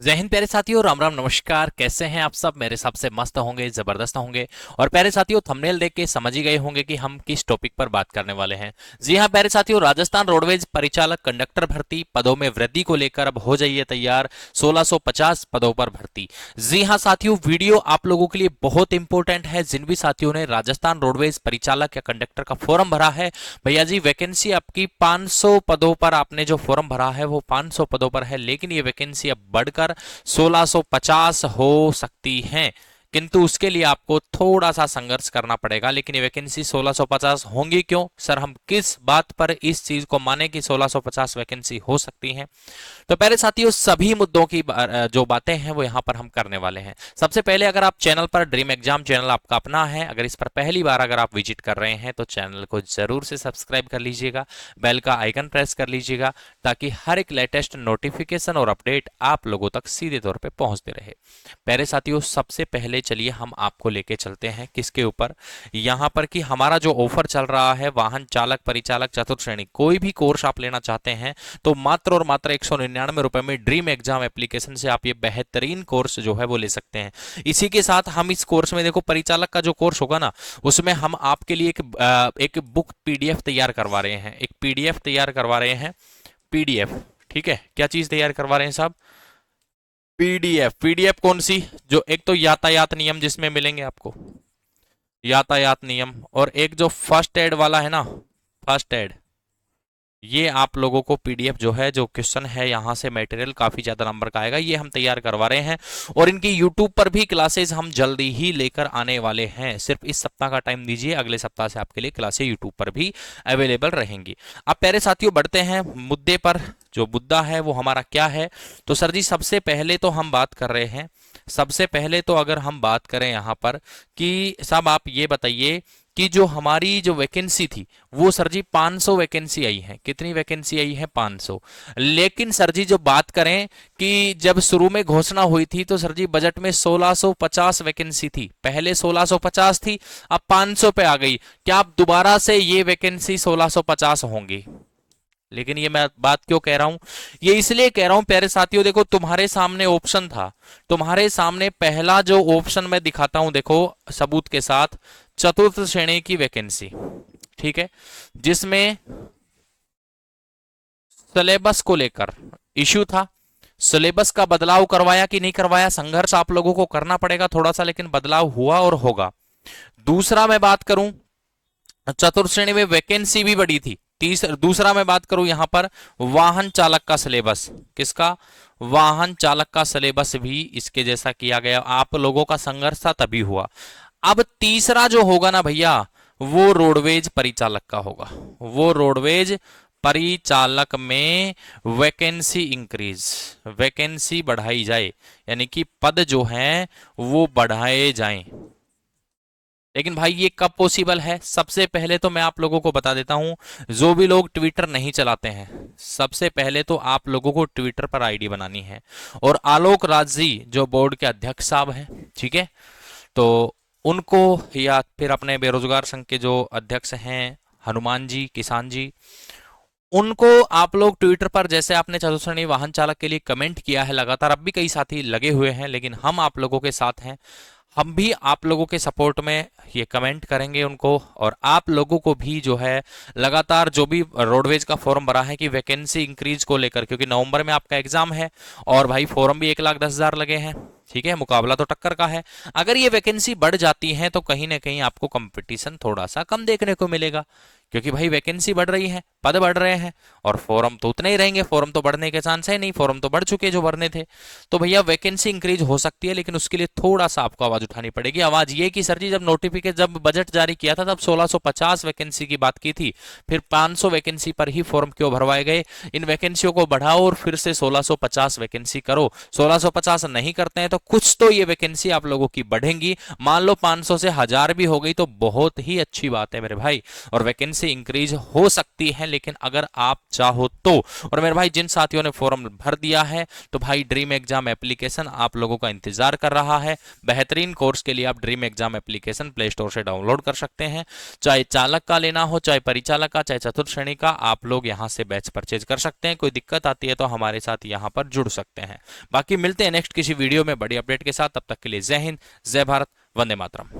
जय हिंद प्यारे साथियों, राम राम नमस्कार। कैसे हैं आप सब? मेरे हिसाब से मस्त होंगे, जबरदस्त होंगे। और प्यारे साथियों, थंबनेल देख के समझ ही गए होंगे कि हम किस टॉपिक पर बात करने वाले हैं। जी हां प्यारे साथियों, राजस्थान रोडवेज परिचालक कंडक्टर भर्ती पदों में वृद्धि को लेकर अब हो जाइए तैयार। 1650 पदों पर भर्ती। जी हां साथियों, वीडियो आप लोगों के लिए बहुत इंपॉर्टेंट है। जिन भी साथियों ने राजस्थान रोडवेज परिचालक या कंडक्टर का फॉर्म भरा है, भैया जी वैकेंसी आपकी 500 पदों पर, आपने जो फॉर्म भरा है वो 500 पदों पर है, लेकिन ये वैकेंसी अब बढ़कर 1650 हो सकती हैं। किंतु उसके लिए आपको थोड़ा सा संघर्ष करना पड़ेगा। लेकिन ये वैकेंसी 1650 होंगी क्यों सर? हम किस बात पर इस चीज को माने कि 1650 वैकेंसी हो सकती है? तो पहले साथियों, सभी मुद्दों की जो बातें हैं वो यहां पर हम करने वाले हैं। सबसे पहले, अगर आप चैनल पर, ड्रीम एग्जाम चैनल आपका अपना है, अगर इस पर पहली बार अगर आप विजिट कर रहे हैं तो चैनल को जरूर से सब्सक्राइब कर लीजिएगा, बेल का आइकन प्रेस कर लीजिएगा, ताकि हर एक लेटेस्ट नोटिफिकेशन और अपडेट आप लोगों तक सीधे तौर पे पहुंचते रहे। प्यारे साथियों, सबसे पहले चलिए हम आपको लेके चलते हैं किसके ऊपर, यहां पर कि हमारा जो ऑफर चल रहा है वाहन चालक परिचालक चतुर्थ श्रेणी, कोई भी कोर्स आप लेना चाहते हैं तो मात्र और मात्र 199 रुपए में ड्रीम एग्जाम एप्लीकेशन से आप ये बेहतरीन कोर्स जो है वो ले सकते हैं। इसी के साथ हम इस कोर्स में देखो, परिचालक का जो कोर्स होगा ना, उसमें हम आपके लिए एक बुक पीडीएफ तैयार करवा रहे हैं। एक पीडीएफ तैयार करवा रहे हैं, पीडीएफ। ठीक है, क्या चीज तैयार करवा रहे हैं साहब? पीडीएफ। पीडीएफ कौन सी? जो एक तो यातायात नियम जिसमें मिलेंगे आपको, यातायात नियम, और एक जो फर्स्ट एड वाला है ना, फर्स्ट एड, ये आप लोगों को पीडीएफ जो है, जो क्वेश्चन है यहां से मटेरियल काफी ज्यादा नंबर का आएगा, ये हम तैयार करवा रहे हैं। और इनकी यूट्यूब पर भी क्लासेस हम जल्दी ही लेकर आने वाले हैं। सिर्फ इस सप्ताह का टाइम दीजिए, अगले सप्ताह से आपके लिए क्लासेस यूट्यूब पर भी अवेलेबल रहेंगी। अब प्यारे साथियों, बढ़ते हैं मुद्दे पर। जो मुद्दा है वो हमारा क्या है? तो सर जी, सबसे पहले तो हम बात कर रहे हैं, सबसे पहले तो अगर हम बात करें यहां पर कि साहब आप ये बताइए कि जो हमारी जो वैकेंसी थी वो सर जी 500 वैकेंसी आई है। कितनी वैकेंसी आई है? 500। लेकिन सर जी जो बात करें कि जब शुरू में घोषणा हुई थी तो सर जी बजट में 1650 वैकेंसी थी। पहले 1650 थी, अब 500 पे आ गई। क्या आप दोबारा से ये वैकेंसी 1650 होंगी? लेकिन ये मैं बात क्यों कह रहा हूं? ये इसलिए कह रहा हूं प्यारे साथियों, देखो तुम्हारे सामने ऑप्शन था, तुम्हारे सामने पहला जो ऑप्शन मैं दिखाता हूं, देखो सबूत के साथ, चतुर्थ श्रेणी की वैकेंसी, ठीक है, जिसमें सिलेबस को लेकर इश्यू था। सिलेबस का बदलाव करवाया कि नहीं करवाया, संघर्ष आप लोगों को करना पड़ेगा थोड़ा सा, लेकिन बदलाव हुआ और होगा। दूसरा मैं बात करूं, चतुर्थ श्रेणी में वैकेंसी भी बढ़ी थी। दूसरा मैं बात करूं यहां पर, वाहन चालक का सिलेबस, किसका? वाहन चालक का सिलेबस भी इसके जैसा किया गया। आप लोगों का संघर्ष था तभी हुआ। अब तीसरा जो होगा ना भैया, वो रोडवेज परिचालक का होगा। वो रोडवेज परिचालक में वैकेंसी इंक्रीज, वैकेंसी बढ़ाई जाए, यानी कि पद जो हैं वो बढ़ाए जाएं। लेकिन भाई ये कब पॉसिबल है? सबसे पहले तो मैं आप लोगों को बता देता हूं, जो भी लोग ट्विटर नहीं चलाते हैं, सबसे पहले तो आप लोगों को ट्विटर पर आईडी बनानी है। और आलोक राज जी जो बोर्ड के अध्यक्ष साहब हैं, ठीक है, तो उनको, या फिर अपने बेरोजगार संघ के जो अध्यक्ष हैं हनुमान जी, किसान जी, उनको आप लोग ट्विटर पर, जैसे आपने चतुर्थ श्रेणी वाहन चालक के लिए कमेंट किया है लगातार, अब भी कई साथी लगे हुए हैं, लेकिन हम आप लोगों के साथ हैं। हम भी आप लोगों के सपोर्ट में ये कमेंट करेंगे उनको, और आप लोगों को भी जो है लगातार, जो भी रोडवेज का फॉर्म भरा है कि वैकेंसी इंक्रीज को लेकर, क्योंकि नवंबर में आपका एग्जाम है और भाई फॉर्म भी 1,10,000 लगे हैं, ठीक है, मुकाबला तो टक्कर का है। अगर ये वैकेंसी बढ़ जाती है तो कहीं ना कहीं आपको कंपटीशन थोड़ा सा कम देखने को मिलेगा, क्योंकि भाई वैकेंसी बढ़ रही है, पद बढ़ रहे हैं, और फॉर्म तो उतने ही रहेंगे। फॉर्म तो बढ़ने के चांस है नहीं, फॉर्म तो बढ़ चुके जो भरने थे। तो भैया वैकेंसी इंक्रीज हो सकती है, लेकिन उसके लिए थोड़ा सा आपको आवाज उठानी पड़ेगी। आवाज ये कि सर जी जब नोटिफिकेशन, जब बजट जारी किया था तब 1650 वैकेंसी की बात की थी, फिर 500 वैकेंसी पर ही फॉर्म क्यों भरवाए गए? इन वैकेंसियों को बढ़ाओ और फिर से 1650 वैकेंसी करो। 1650 नहीं करते हैं तो कुछ तो ये वैकेंसी आप लोगों की बढ़ेंगी। मान लो 500 से 1000 भी हो गई तो बहुत ही अच्छी बात है मेरे भाई, और वैकेंसी इंक्रीज हो सकती है, लेकिन अगर आप चाहो तो। और मेरे भाई जिन साथियों ने फॉर्म भर दिया है तो भाई ड्रीम एग्जाम एप्लीकेशन आप लोगों का इंतजार कर रहा है। बेहतरीन कोर्स के लिए आप dream exam application play store से डाउनलोड कर सकते हैं। चाहे चालक का लेना हो, चाहे परिचालक का, चाहे चतुर्थ श्रेणी का, आप लोग यहां से बैच परचेज कर सकते हैं। कोई दिक्कत आती है तो हमारे साथ यहां पर जुड़ सकते हैं। बाकी मिलते हैं नेक्स्ट किसी वीडियो में बड़ी अपडेट के साथ। तब तक के लिए जय हिंद, जय भारत, वंदे मातरम।